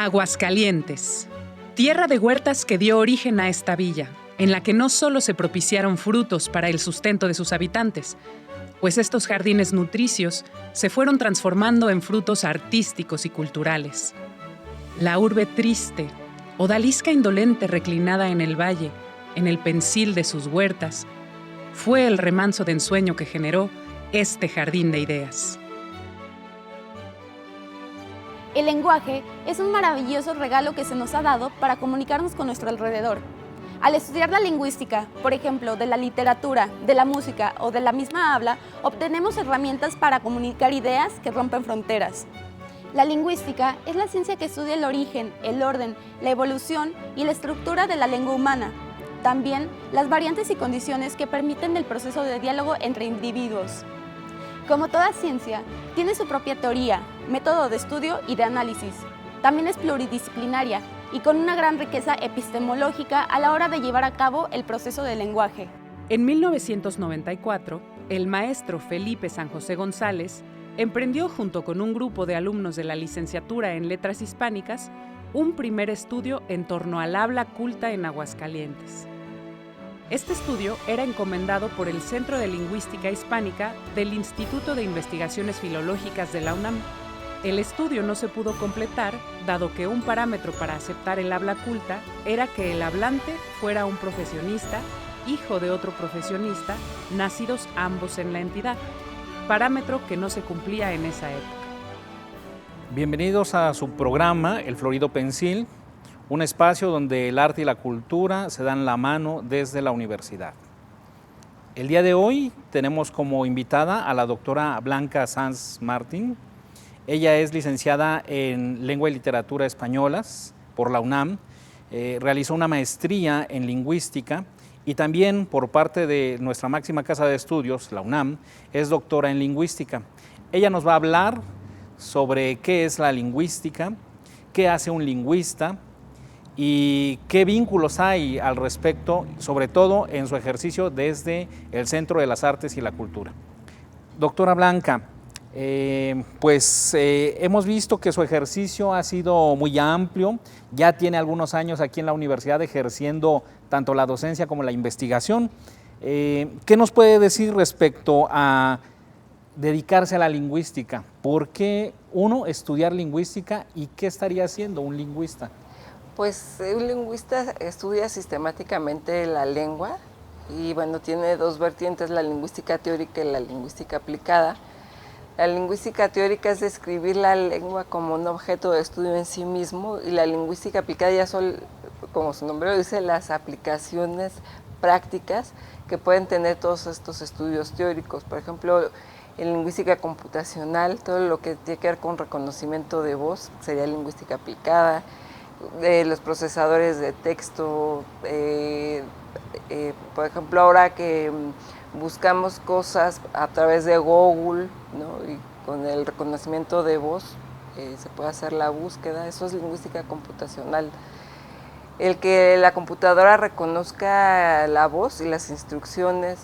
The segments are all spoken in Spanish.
Aguascalientes, tierra de huertas que dio origen a esta villa, en la que no solo se propiciaron frutos para el sustento de sus habitantes, pues estos jardines nutricios se fueron transformando en frutos artísticos y culturales. La urbe triste, odalisca indolente reclinada en el valle, en el pensil de sus huertas, fue el remanso de ensueño que generó este jardín de ideas. El lenguaje es un maravilloso regalo que se nos ha dado para comunicarnos con nuestro alrededor. Al estudiar la lingüística, por ejemplo, de la literatura, de la música o de la misma habla, obtenemos herramientas para comunicar ideas que rompen fronteras. La lingüística es la ciencia que estudia el origen, el orden, la evolución y la estructura de la lengua humana. También las variantes y condiciones que permiten el proceso de diálogo entre individuos. Como toda ciencia, tiene su propia teoría, método de estudio y de análisis. También es pluridisciplinaria y con una gran riqueza epistemológica a la hora de llevar a cabo el proceso del lenguaje. En 1994, el maestro Felipe San José González emprendió junto con un grupo de alumnos de la licenciatura en Letras Hispánicas un primer estudio en torno al habla culta en Aguascalientes. Este estudio era encomendado por el Centro de Lingüística Hispánica del Instituto de Investigaciones Filológicas de la UNAM. El estudio no se pudo completar, dado que un parámetro para aceptar el habla culta era que el hablante fuera un profesionista, hijo de otro profesionista, nacidos ambos en la entidad, parámetro que no se cumplía en esa época. Bienvenidos a su programa El Florido Pensil, un espacio donde el arte y la cultura se dan la mano desde la universidad. El día de hoy tenemos como invitada a la doctora Blanca Sanz Martín. Ella es licenciada en Lengua y Literatura Españolas por la UNAM, realizó una maestría en Lingüística y también por parte de nuestra máxima casa de estudios, la UNAM, es doctora en Lingüística. Ella nos va a hablar sobre qué es la lingüística, qué hace un lingüista y qué vínculos hay al respecto, sobre todo en su ejercicio desde el Centro de las Artes y la Cultura. Doctora Blanca, hemos visto que su ejercicio ha sido muy amplio, ya tiene algunos años aquí en la universidad ejerciendo tanto la docencia como la investigación. ¿Qué nos puede decir respecto a dedicarse a la lingüística? ¿Por qué uno estudiar lingüística y qué estaría haciendo un lingüista? Pues un lingüista estudia sistemáticamente la lengua y bueno, tiene dos vertientes, la lingüística teórica y la lingüística aplicada. La lingüística teórica es describir la lengua como un objeto de estudio en sí mismo y la lingüística aplicada ya son, como su nombre lo dice, las aplicaciones prácticas que pueden tener todos estos estudios teóricos. Por ejemplo, en lingüística computacional, todo lo que tiene que ver con reconocimiento de voz sería lingüística aplicada. Los procesadores de texto, por ejemplo, ahora que buscamos cosas a través de Google, ¿no? Y con el reconocimiento de voz se puede hacer la búsqueda, eso es lingüística computacional. El que la computadora reconozca la voz y las instrucciones.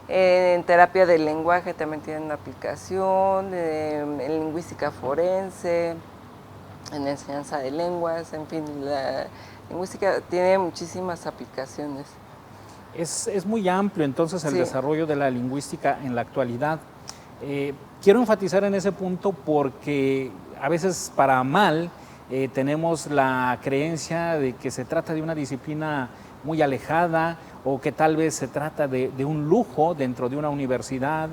En terapia del lenguaje también tienen una aplicación, en lingüística forense, en enseñanza de lenguas, en fin, la lingüística tiene muchísimas aplicaciones. Es muy amplio entonces el desarrollo de la lingüística en la actualidad. Quiero enfatizar en ese punto porque a veces para mal tenemos la creencia de que se trata de una disciplina muy alejada o que tal vez se trata de un lujo dentro de una universidad,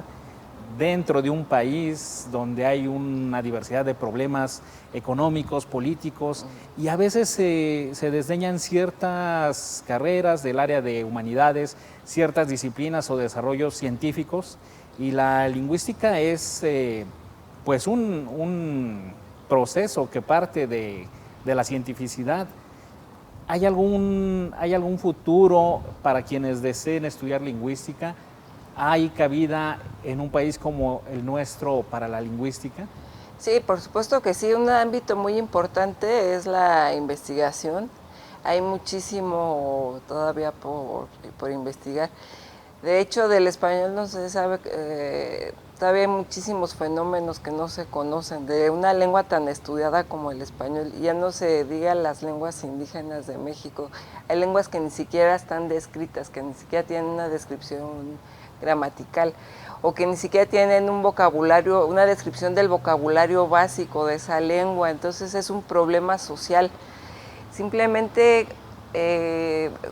dentro de un país donde hay una diversidad de problemas económicos, políticos, y a veces se desdeñan ciertas carreras del área de humanidades, ciertas disciplinas o desarrollos científicos, y la lingüística es un proceso que parte de la cientificidad. ¿Hay algún futuro para quienes deseen estudiar lingüística? ¿Hay cabida en un país como el nuestro para la lingüística? Sí, por supuesto que sí. Un ámbito muy importante es la investigación. Hay muchísimo todavía por investigar. De hecho, del español no se sabe todavía hay muchísimos fenómenos que no se conocen de una lengua tan estudiada como el español. Y ya no se diga las lenguas indígenas de México. Hay lenguas que ni siquiera están descritas, que ni siquiera tienen una descripción gramatical, o que ni siquiera tienen un vocabulario, una descripción del vocabulario básico de esa lengua. Entonces es un problema social. Simplemente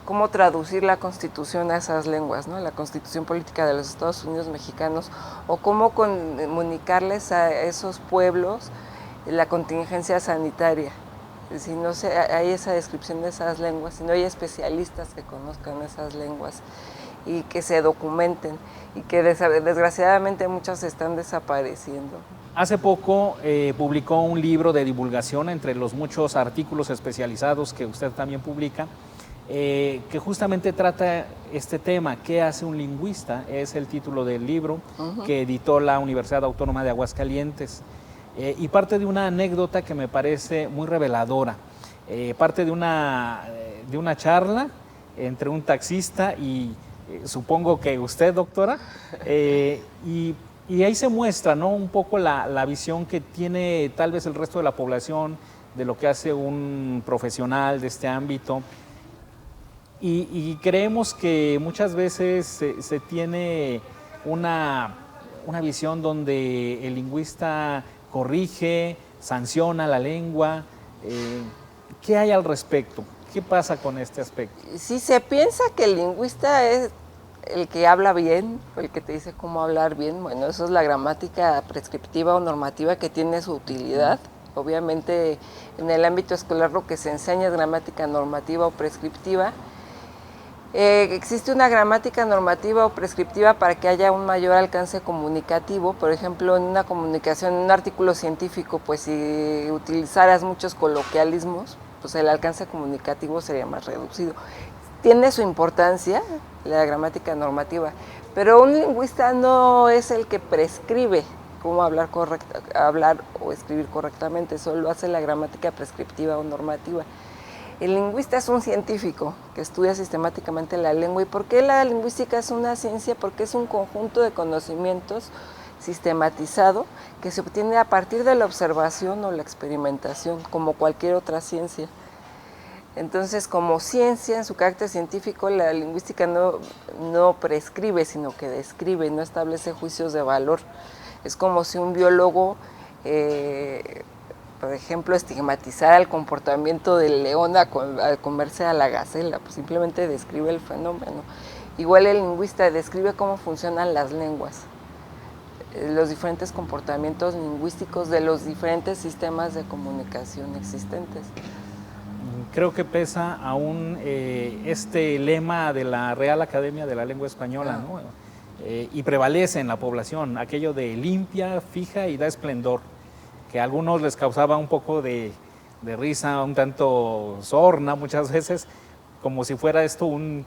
cómo traducir la Constitución a esas lenguas, ¿no? La Constitución Política de los Estados Unidos Mexicanos, o cómo comunicarles a esos pueblos la contingencia sanitaria. Si no hay esa descripción de esas lenguas, si no hay especialistas que conozcan esas lenguas y que se documenten, y que desgraciadamente muchas están desapareciendo. Hace poco publicó un libro de divulgación entre los muchos artículos especializados que usted también publica, que justamente trata este tema, ¿qué hace un lingüista? Es el título del libro que editó la Universidad Autónoma de Aguascalientes. Y parte de una anécdota que me parece muy reveladora, parte de una charla entre un taxista y supongo que usted, doctora, y ahí se muestra, ¿no?, un poco la visión que tiene tal vez el resto de la población de lo que hace un profesional de este ámbito. Y creemos que muchas veces se tiene una visión donde el lingüista corrige, sanciona la lengua. ¿Qué hay al respecto? ¿Qué pasa con este aspecto? Si se piensa que el lingüista es el que habla bien, el que te dice cómo hablar bien, bueno, eso es la gramática prescriptiva o normativa que tiene su utilidad. Obviamente en el ámbito escolar lo que se enseña es gramática normativa o prescriptiva. Existe una gramática normativa o prescriptiva para que haya un mayor alcance comunicativo. Por ejemplo, en una comunicación, en un artículo científico, pues si utilizaras muchos coloquialismos, pues el alcance comunicativo sería más reducido. Tiene su importancia la gramática normativa, pero un lingüista no es el que prescribe cómo hablar o escribir correctamente, eso lo hace la gramática prescriptiva o normativa. El lingüista es un científico que estudia sistemáticamente la lengua. ¿Y por qué la lingüística es una ciencia? Porque es un conjunto de conocimientos sistematizado que se obtiene a partir de la observación o la experimentación, como cualquier otra ciencia. Entonces, como ciencia, en su carácter científico, la lingüística no prescribe, sino que describe, no establece juicios de valor. Es como si un biólogo, por ejemplo, estigmatizara el comportamiento del león al comerse a la gacela, pues simplemente describe el fenómeno. Igual el lingüista describe cómo funcionan las lenguas, los diferentes comportamientos lingüísticos de los diferentes sistemas de comunicación existentes. Creo que pesa aún este lema de la Real Academia de la Lengua Española, ¿no? Y prevalece en la población aquello de limpia, fija y da esplendor, que a algunos les causaba un poco de risa, un tanto sorna muchas veces, como si fuera esto un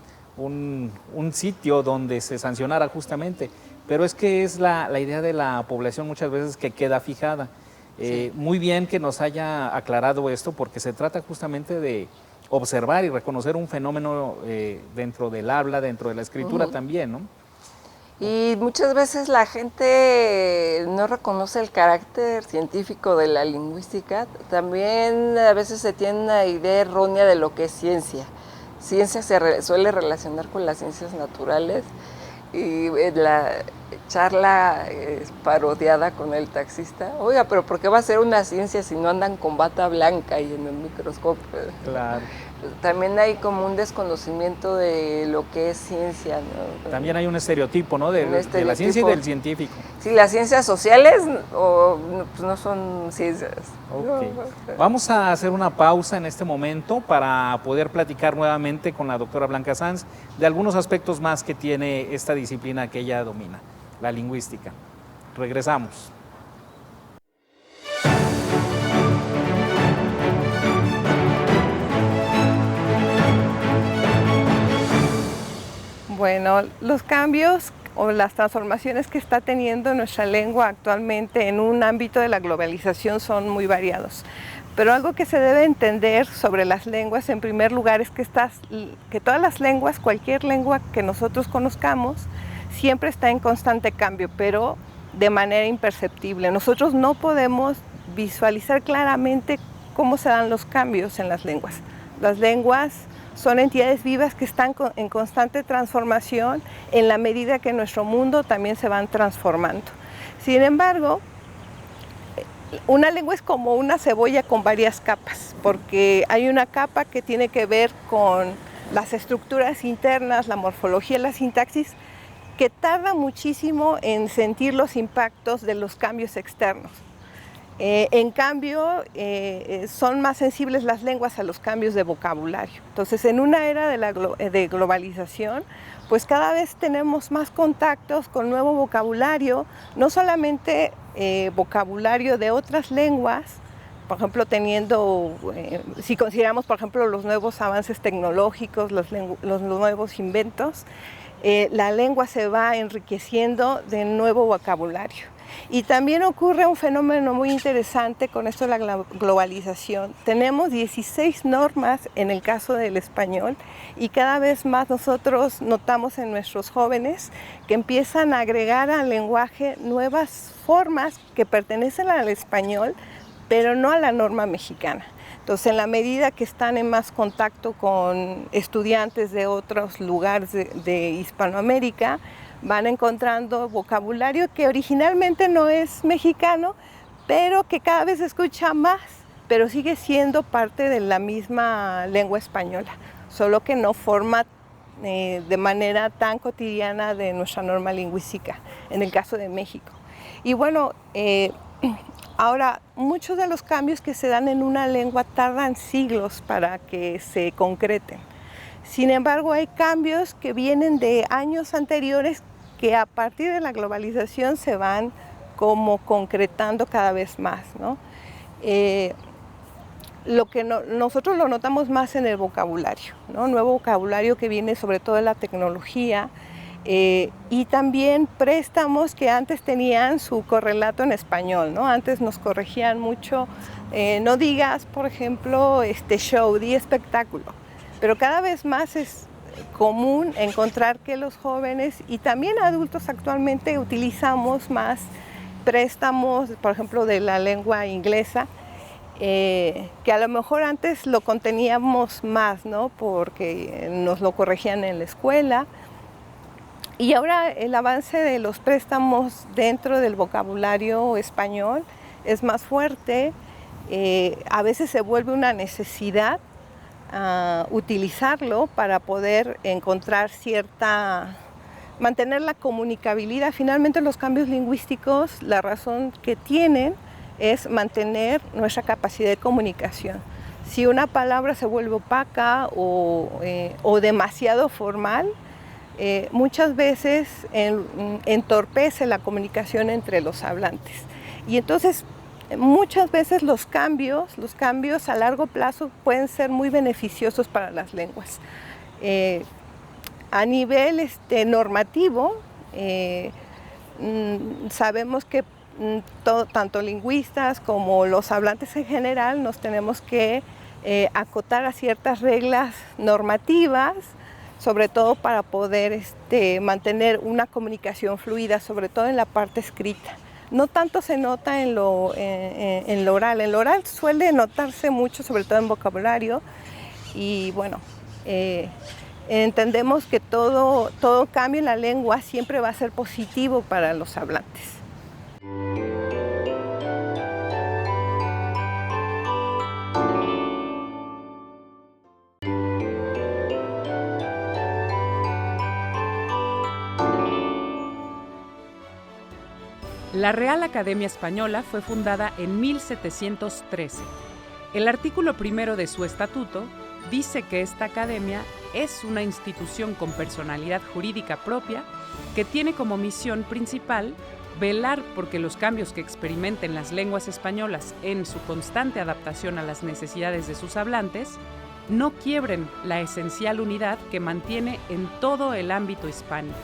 sitio donde se sancionara justamente. Pero es que es la idea de la población muchas veces que queda fijada. Sí. Muy bien que nos haya aclarado esto, porque se trata justamente de observar y reconocer un fenómeno dentro del habla, dentro de la escritura también, ¿no? Y muchas veces la gente no reconoce el carácter científico de la lingüística. También a veces se tiene una idea errónea de lo que es ciencia. Ciencia se suele relacionar con las ciencias naturales, y la charla parodiada con el taxista, oiga, pero ¿por qué va a ser una ciencia si no andan con bata blanca y en el microscopio? Claro. También hay como un desconocimiento de lo que es ciencia, ¿no? También hay un estereotipo, ¿no? De la ciencia y del científico. Sí, las ciencias sociales pues no son ciencias. Okay. Vamos a hacer una pausa en este momento para poder platicar nuevamente con la doctora Blanca Sanz de algunos aspectos más que tiene esta disciplina que ella domina, la lingüística. Regresamos. Bueno, los cambios o las transformaciones que está teniendo nuestra lengua actualmente en un ámbito de la globalización son muy variados. Pero algo que se debe entender sobre las lenguas, en primer lugar, es que todas las lenguas, cualquier lengua que nosotros conozcamos, siempre está en constante cambio, pero de manera imperceptible. Nosotros no podemos visualizar claramente cómo se dan los cambios en las lenguas. Las lenguas son entidades vivas que están en constante transformación en la medida que nuestro mundo también se van transformando. Sin embargo, una lengua es como una cebolla con varias capas, porque hay una capa que tiene que ver con las estructuras internas, la morfología, la sintaxis, que tarda muchísimo en sentir los impactos de los cambios externos. En cambio, son más sensibles las lenguas a los cambios de vocabulario. Entonces, en una era de globalización, pues cada vez tenemos más contactos con nuevo vocabulario, no solamente vocabulario de otras lenguas, por ejemplo, si consideramos, por ejemplo, los nuevos avances tecnológicos, los nuevos inventos, la lengua se va enriqueciendo de nuevo vocabulario. Y también ocurre un fenómeno muy interesante con esto de la globalización. Tenemos 16 normas en el caso del español y cada vez más nosotros notamos en nuestros jóvenes que empiezan a agregar al lenguaje nuevas formas que pertenecen al español, pero no a la norma mexicana. Entonces, en la medida que están en más contacto con estudiantes de otros lugares de Hispanoamérica, van encontrando vocabulario que originalmente no es mexicano, pero que cada vez se escucha más, pero sigue siendo parte de la misma lengua española, solo que no forma de manera tan cotidiana de nuestra norma lingüística, en el caso de México. Y bueno, ahora, muchos de los cambios que se dan en una lengua tardan siglos para que se concreten. Sin embargo, hay cambios que vienen de años anteriores que a partir de la globalización se van como concretando cada vez más, ¿no? Nosotros lo notamos más en el vocabulario, ¿no? Nuevo vocabulario que viene sobre todo de la tecnología, y también préstamos que antes tenían su correlato en español, ¿no? Antes nos corregían mucho, no digas, por ejemplo, show, di espectáculo, pero cada vez más es común encontrar que los jóvenes y también adultos actualmente utilizamos más préstamos, por ejemplo, de la lengua inglesa, que a lo mejor antes lo conteníamos más, ¿no? Porque nos lo corregían en la escuela. Y ahora el avance de los préstamos dentro del vocabulario español es más fuerte, a veces se vuelve una necesidad utilizarlo para poder encontrar mantener la comunicabilidad. Finalmente los cambios lingüísticos, la razón que tienen es mantener nuestra capacidad de comunicación. Si una palabra se vuelve opaca o demasiado formal, muchas veces entorpece la comunicación entre los hablantes. Y entonces muchas veces los cambios a largo plazo pueden ser muy beneficiosos para las lenguas. A nivel normativo, sabemos que tanto lingüistas como los hablantes en general nos tenemos que acotar a ciertas reglas normativas, sobre todo para poder mantener una comunicación fluida, sobre todo en la parte escrita. No tanto se nota en lo oral. En lo oral suele notarse mucho, sobre todo en vocabulario. Y bueno, entendemos que todo cambio en la lengua siempre va a ser positivo para los hablantes. La Real Academia Española fue fundada en 1713. El artículo primero de su estatuto dice que esta academia es una institución con personalidad jurídica propia que tiene como misión principal velar porque los cambios que experimenten las lenguas españolas en su constante adaptación a las necesidades de sus hablantes no quiebren la esencial unidad que mantiene en todo el ámbito hispánico.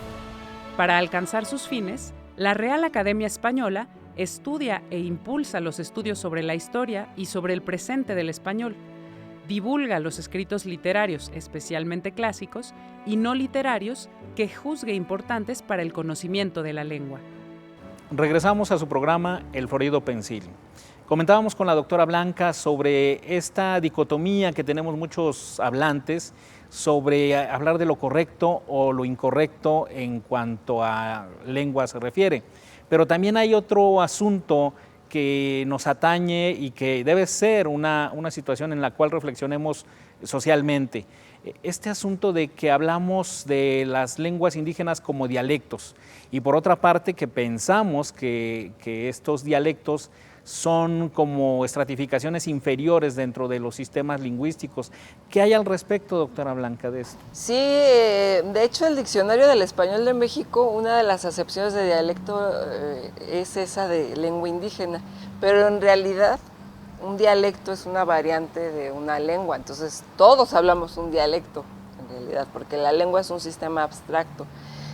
Para alcanzar sus fines, la Real Academia Española estudia e impulsa los estudios sobre la historia y sobre el presente del español, divulga los escritos literarios, especialmente clásicos, y no literarios, que juzgue importantes para el conocimiento de la lengua. Regresamos a su programa El Florido Pensil. Comentábamos con la doctora Blanca sobre esta dicotomía que tenemos muchos hablantes sobre hablar de lo correcto o lo incorrecto en cuanto a lengua se refiere. Pero también hay otro asunto que nos atañe y que debe ser una situación en la cual reflexionemos socialmente. Este asunto de que hablamos de las lenguas indígenas como dialectos y por otra parte que pensamos que estos dialectos son como estratificaciones inferiores dentro de los sistemas lingüísticos. ¿Qué hay al respecto, doctora Blanca, de esto? Sí, de hecho el Diccionario del Español de México, una de las acepciones de dialecto es esa de lengua indígena, pero en realidad un dialecto es una variante de una lengua, entonces todos hablamos un dialecto en realidad, porque la lengua es un sistema abstracto.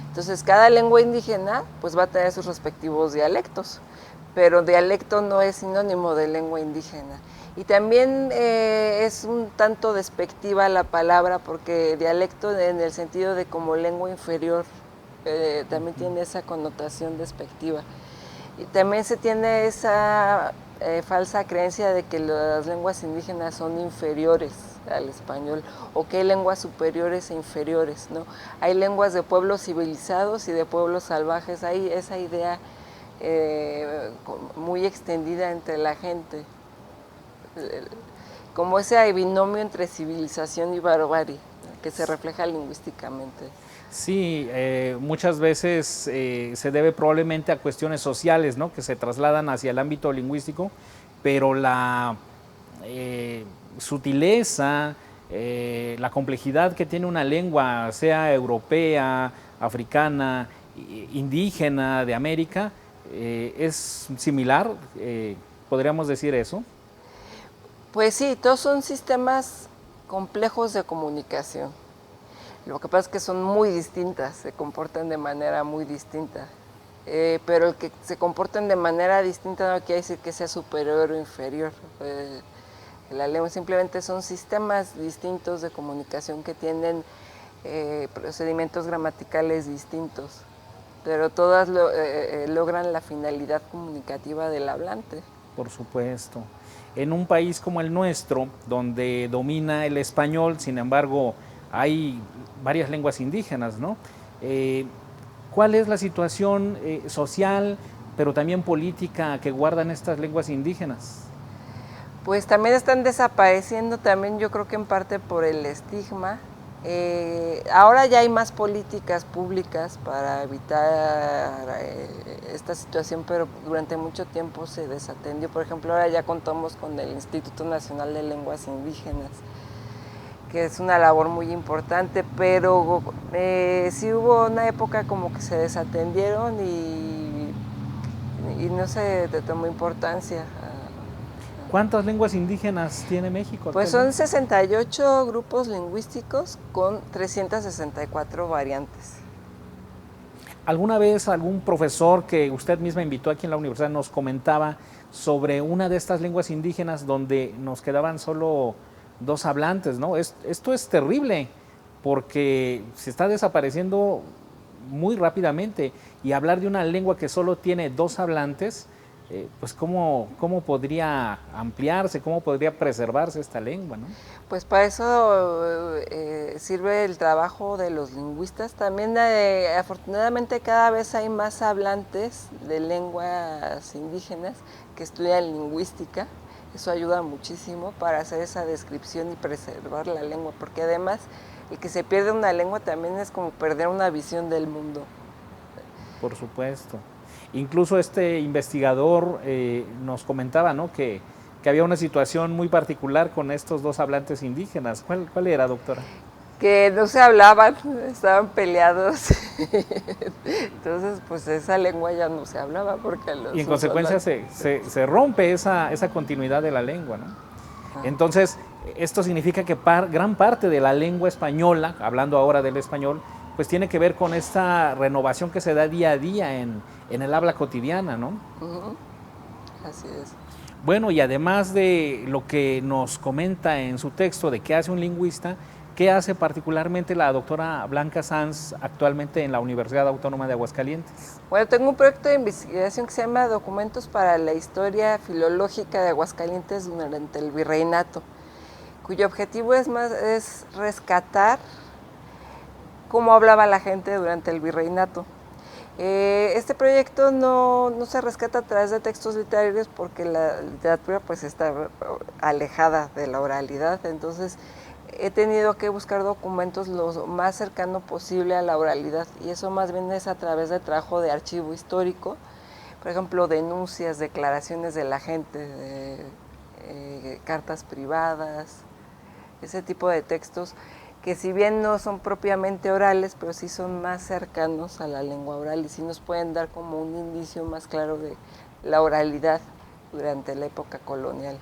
Entonces cada lengua indígena pues va a tener sus respectivos dialectos, pero dialecto no es sinónimo de lengua indígena. Y también es un tanto despectiva la palabra, porque dialecto en el sentido de como lengua inferior también tiene esa connotación despectiva. Y también se tiene esa falsa creencia de que las lenguas indígenas son inferiores al español o que hay lenguas superiores e inferiores, ¿no? Hay lenguas de pueblos civilizados y de pueblos salvajes, hay esa idea muy extendida entre la gente, como ese binomio entre civilización y barbarie que se refleja lingüísticamente. Sí, muchas veces se debe probablemente a cuestiones sociales, ¿no?, que se trasladan hacia el ámbito lingüístico, pero la sutileza, la complejidad que tiene una lengua, sea europea, africana, indígena, de América, es similar, ¿podríamos decir eso? Pues sí, todos son sistemas complejos de comunicación. Lo que pasa es que son muy distintas, se comportan de manera muy distinta. Pero el que se comporten de manera distinta no quiere decir que sea superior o inferior. La lengua simplemente son sistemas distintos de comunicación que tienen procedimientos gramaticales distintos, pero todas logran la finalidad comunicativa del hablante. Por supuesto. En un país como el nuestro, donde domina el español, sin embargo, hay varias lenguas indígenas, ¿no? ¿Cuál es la situación social, pero también política que guardan estas lenguas indígenas? Pues también están desapareciendo, también yo creo que en parte por el estigma. Ahora ya hay más políticas públicas para evitar esta situación, pero durante mucho tiempo se desatendió. Por ejemplo, ahora ya contamos con el Instituto Nacional de Lenguas Indígenas, que es una labor muy importante, pero sí hubo una época como que se desatendieron y no se le tomó importancia. ¿Cuántas lenguas indígenas tiene México? Pues son 68 grupos lingüísticos con 364 variantes. ¿Alguna vez algún profesor que usted misma invitó aquí en la universidad nos comentaba sobre una de estas lenguas indígenas donde nos quedaban solo 2 hablantes, ¿no? Esto es terrible porque se está desapareciendo muy rápidamente, y hablar de una lengua que solo tiene 2 hablantes, pues ¿cómo podría ampliarse, cómo podría preservarse esta lengua, ¿no? Pues para eso sirve el trabajo de los lingüistas. También afortunadamente cada vez hay más hablantes de lenguas indígenas que estudian lingüística. Eso ayuda muchísimo para hacer esa descripción y preservar la lengua, porque además el que se pierde una lengua también es como perder una visión del mundo. Por supuesto. Incluso este investigador nos comentaba, ¿no?, que había una situación muy particular con estos 2 hablantes indígenas. ¿Cuál era, doctora? Que no se hablaban, estaban peleados. Entonces, pues esa lengua ya no se hablaba porque y en consecuencia se rompe esa continuidad de la lengua, ¿no? Entonces, esto significa que gran parte de la lengua española, hablando ahora del español, pues tiene que ver con esta renovación que se da día a día en el habla cotidiana, ¿no? Así es. Bueno, y además de lo que nos comenta en su texto de qué hace un lingüista, ¿Qué hace particularmente la doctora Blanca Sanz actualmente en la Universidad Autónoma de Aguascalientes? Bueno, tengo un proyecto de investigación que se llama Documentos para la Historia Filológica de Aguascalientes durante el Virreinato, cuyo objetivo es rescatar cómo hablaba la gente durante el Virreinato. Este proyecto no se rescata a través de textos literarios porque la literatura pues está alejada de la oralidad, entonces he tenido que buscar documentos lo más cercano posible a la oralidad, y eso más bien es a través de trabajo de archivo histórico, por ejemplo, denuncias, declaraciones de la gente, cartas privadas, ese tipo de textos que si bien no son propiamente orales, pero sí son más cercanos a la lengua oral y sí nos pueden dar como un indicio más claro de la oralidad durante la época colonial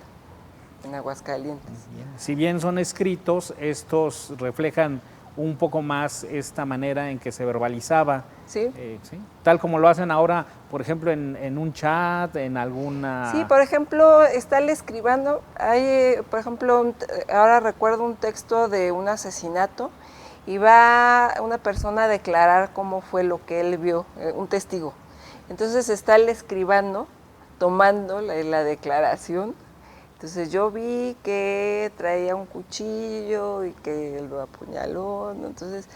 en Aguascalientes. Si bien son escritos, estos reflejan un poco más esta manera en que se verbalizaba. Sí. ¿Sí? Tal como lo hacen ahora, por ejemplo, en un chat, en alguna... Sí, por ejemplo, está el escribano. Hay, por ejemplo, ahora recuerdo un texto de un asesinato y va una persona a declarar cómo fue lo que él vio, un testigo. Entonces está el escribano tomando la declaración. Entonces yo vi que traía un cuchillo y que lo apuñaló, ¿no? Entonces,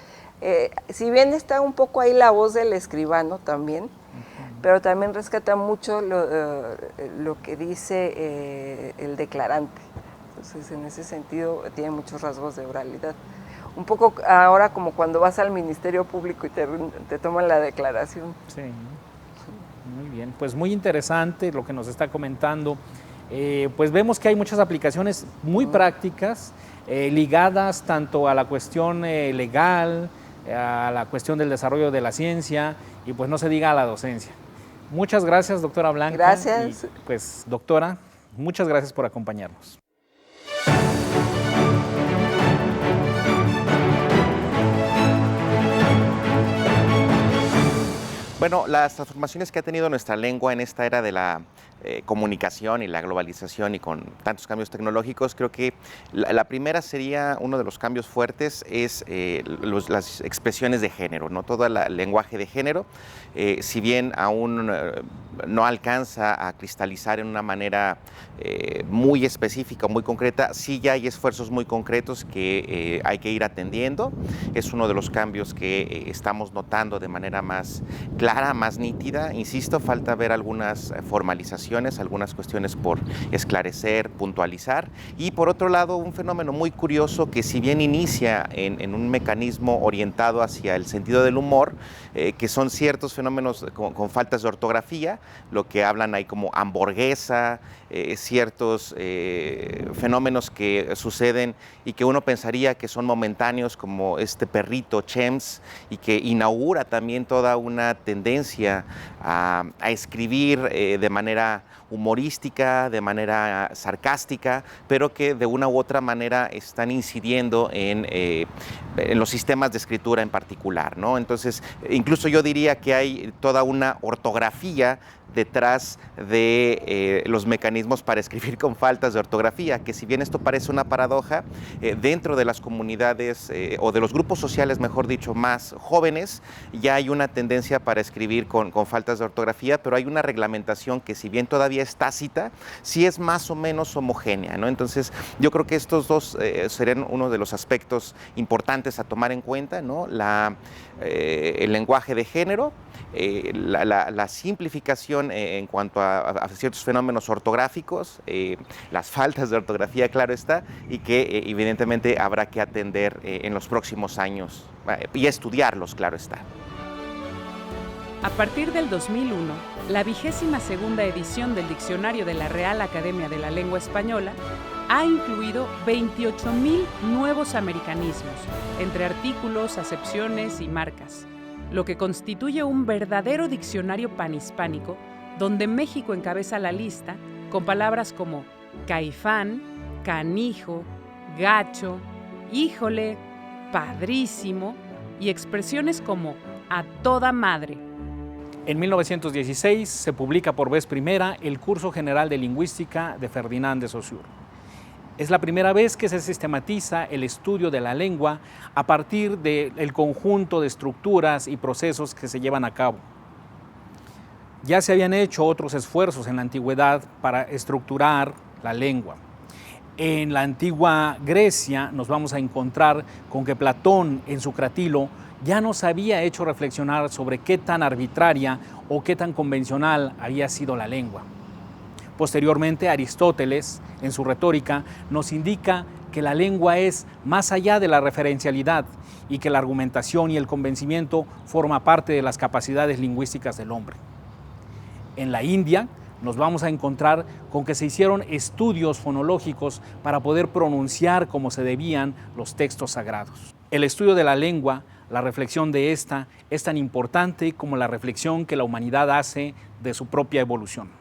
si bien está un poco ahí la voz del escribano también, pero también rescata mucho lo que dice el declarante. Entonces, en ese sentido, tiene muchos rasgos de oralidad. Un poco ahora como cuando vas al Ministerio Público y te toman la declaración. Sí, muy bien. Pues muy interesante lo que nos está comentando. Pues vemos que hay muchas aplicaciones muy prácticas, ligadas tanto a la cuestión legal, a la cuestión del desarrollo de la ciencia y pues no se diga a la docencia. Muchas gracias, doctora Blanca. Gracias. Y, pues, doctora, muchas gracias por acompañarnos. Bueno, las transformaciones que ha tenido nuestra lengua en esta era de la comunicación y la globalización y con tantos cambios tecnológicos, creo que la primera sería, uno de los cambios fuertes es las expresiones de género, ¿no? Todo el lenguaje de género, si bien aún no alcanza a cristalizar en una manera muy específica, muy concreta, sí ya hay esfuerzos muy concretos que hay que ir atendiendo. Es uno de los cambios que estamos notando de manera más clara, más nítida. Insisto, falta ver algunas formalizaciones, algunas cuestiones por esclarecer, puntualizar. Y por otro lado, un fenómeno muy curioso que si bien inicia en un mecanismo orientado hacia el sentido del humor, que son ciertos fenómenos con faltas de ortografía, lo que hablan ahí como hamburguesa, ciertos fenómenos que suceden y que uno pensaría que son momentáneos, como este perrito Chems, y que inaugura también toda una tendencia a escribir de manera humorística, de manera sarcástica, pero que de una u otra manera están incidiendo en los sistemas de escritura en particular, ¿no? Entonces, incluso yo diría que hay toda una ortografía detrás de los mecanismos para escribir con faltas de ortografía, que si bien esto parece una paradoja, dentro de las comunidades o de los grupos sociales, mejor dicho, más jóvenes, ya hay una tendencia para escribir con faltas de ortografía, pero hay una reglamentación que si bien todavía es tácita, sí es más o menos homogénea, ¿no? Entonces, yo creo que estos dos serían uno de los aspectos importantes a tomar en cuenta, ¿no? El lenguaje de género, la simplificación en cuanto a ciertos fenómenos ortográficos, las faltas de ortografía, claro está, y que evidentemente habrá que atender en los próximos años y estudiarlos, claro está. A partir del 2001, la 22ª edición del Diccionario de la Real Academia de la Lengua Española ha incluido 28,000 nuevos americanismos, entre artículos, acepciones y marcas, lo que constituye un verdadero diccionario panhispánico donde México encabeza la lista con palabras como caifán, canijo, gacho, híjole, padrísimo y expresiones como a toda madre. En 1916 se publica por vez primera el Curso General de Lingüística de Ferdinand de Saussure. Es la primera vez que se sistematiza el estudio de la lengua a partir del conjunto de estructuras y procesos que se llevan a cabo. Ya se habían hecho otros esfuerzos en la antigüedad para estructurar la lengua. En la antigua Grecia nos vamos a encontrar con que Platón en su Cratilo ya nos había hecho reflexionar sobre qué tan arbitraria o qué tan convencional había sido la lengua. Posteriormente, Aristóteles, en su Retórica, nos indica que la lengua es más allá de la referencialidad y que la argumentación y el convencimiento forma parte de las capacidades lingüísticas del hombre. En la India, nos vamos a encontrar con que se hicieron estudios fonológicos para poder pronunciar como se debían los textos sagrados. El estudio de la lengua, la reflexión de esta, es tan importante como la reflexión que la humanidad hace de su propia evolución.